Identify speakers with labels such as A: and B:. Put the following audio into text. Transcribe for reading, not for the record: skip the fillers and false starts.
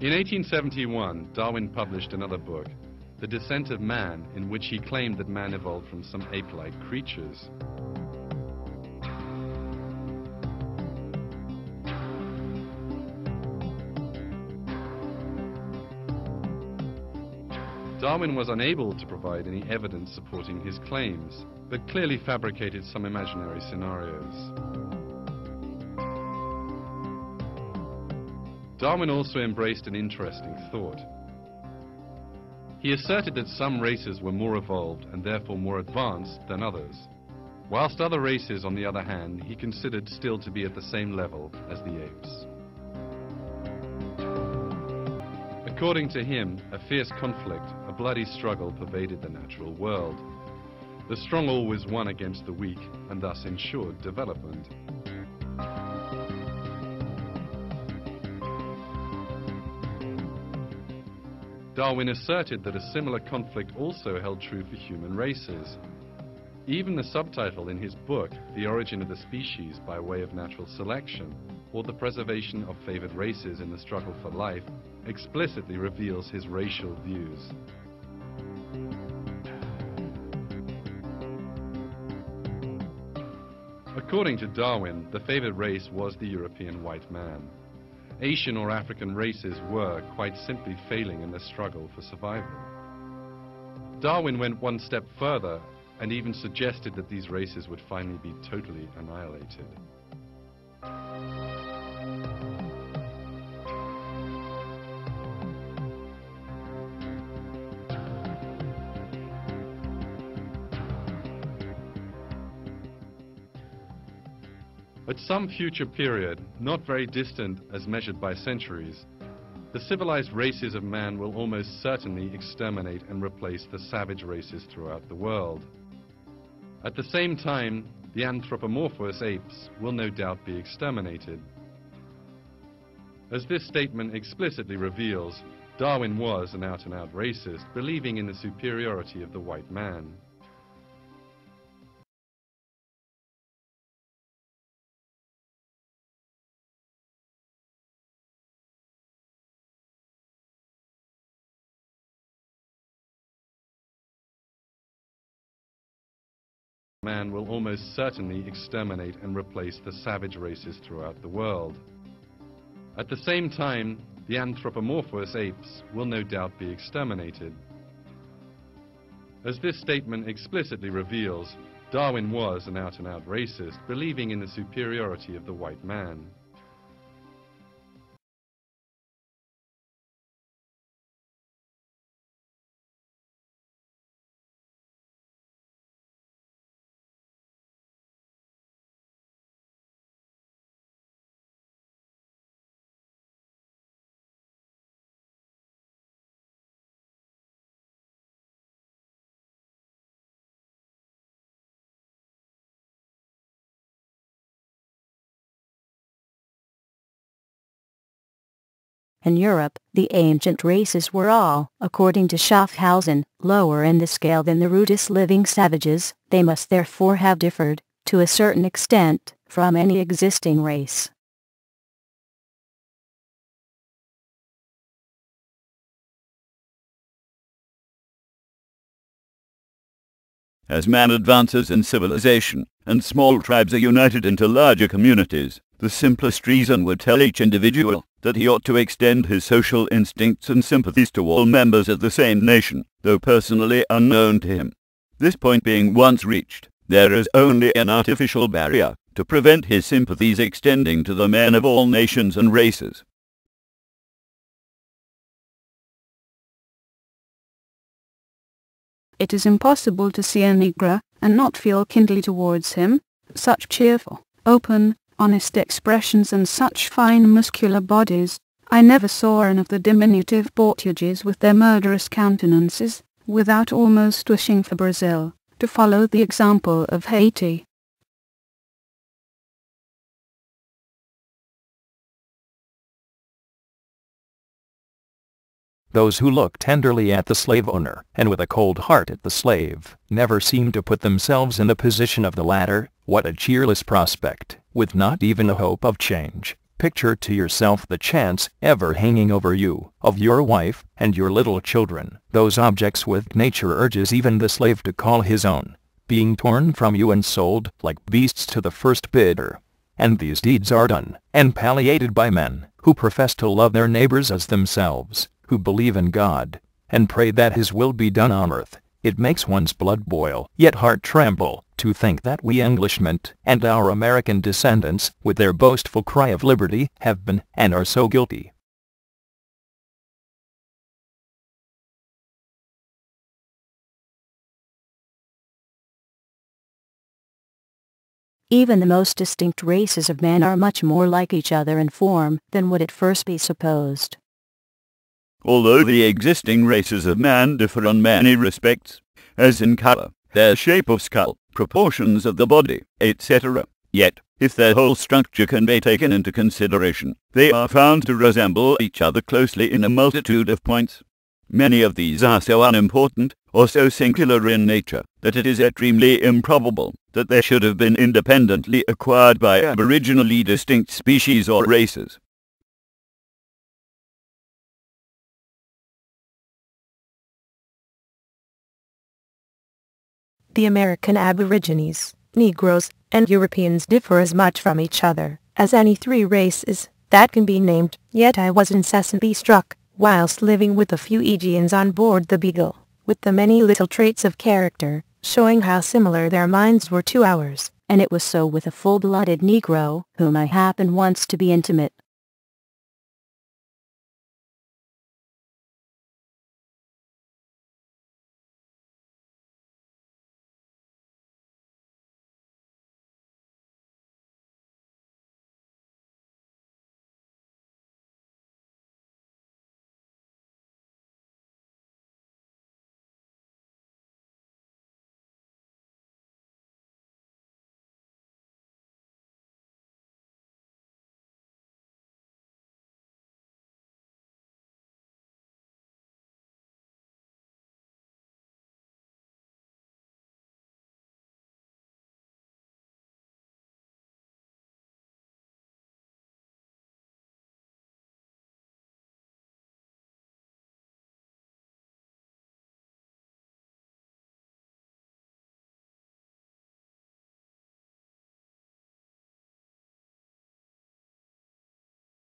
A: In 1871, Darwin published another book, The Descent of Man, in which he claimed that man evolved from some ape-like creatures. Darwin was unable to provide any evidence supporting his claims, but clearly fabricated some imaginary scenarios. Darwin also embraced an interesting thought. He asserted that some races were more evolved and therefore more advanced than others, whilst other races, on the other hand, he considered still to be at the same level as the apes. According to him, a fierce conflict, a bloody struggle pervaded the natural world. The strong always won against the weak and thus ensured development. Darwin asserted that a similar conflict also held true for human races. Even the subtitle in his book, The Origin of the Species by Way of Natural Selection, or The Preservation of Favored Races in the Struggle for Life, explicitly reveals his racial views. According to Darwin, the favored race was the European white man. Asian or African races were, quite simply, failing in their struggle for survival. Darwin went one step further and even suggested that these races would finally be totally annihilated. At some future period, not very distant as measured by centuries, the civilized races of man will almost certainly exterminate and replace the savage races throughout the world. At the same time, the anthropomorphous apes will no doubt be exterminated. As this statement explicitly reveals, Darwin was an out-and-out racist, believing in the superiority of the white man. Man will almost certainly exterminate and replace the savage races throughout the world. At the same time, the anthropomorphous apes will no doubt be exterminated. As this statement explicitly reveals, Darwin was an out-and-out racist, believing in the superiority of the white man.
B: In Europe, the ancient races were all, according to Schaffhausen, lower in the scale than the rudest living savages. They must therefore have differed, to a certain extent, from any existing race.
C: As man advances in civilization, and small tribes are united into larger communities, the simplest reason would tell each individual that he ought to extend his social instincts and sympathies to all members of the same nation, though personally unknown to him. This point being once reached, there is only an artificial barrier to prevent his sympathies extending to the men of all nations and races.
D: It is impossible to see a Negro and not feel kindly towards him. Such cheerful, open, honest expressions and such fine muscular bodies. I never saw any of the diminutive Portuguese with their murderous countenances, without almost wishing for Brazil to follow the example of Haiti.
E: Those who look tenderly at the slave owner, and with a cold heart at the slave, never seem to put themselves in the position of the latter. What a cheerless prospect, with not even a hope of change. Picture to yourself the chance ever hanging over you of your wife and your little children, those objects with nature urges even the slave to call his own, being torn from you and sold like beasts to the first bidder. And these deeds are done and palliated by men who profess to love their neighbors as themselves, who believe in God, and pray that His will be done on earth. It makes one's blood boil, yet heart tremble, to think that we Englishmen and our American descendants, with their boastful cry of liberty, have been and are so guilty.
B: Even the most distinct races of man are much more like each other in form than would at first be supposed.
C: Although the existing races of man differ in many respects, as in color, their shape of skull, proportions of the body, etc., yet, if their whole structure can be taken into consideration, they are found to resemble each other closely in a multitude of points. Many of these are so unimportant, or so singular in nature, that it is extremely improbable that they should have been independently acquired by aboriginally distinct species or races.
F: The American Aborigines, Negroes, and Europeans differ as much from each other as any three races that can be named, yet I was incessantly struck, whilst living with a few Fijians on board the Beagle, with the many little traits of character, showing how similar their minds were to ours.
B: And it was so with a full-blooded Negro, whom I happened once to be intimate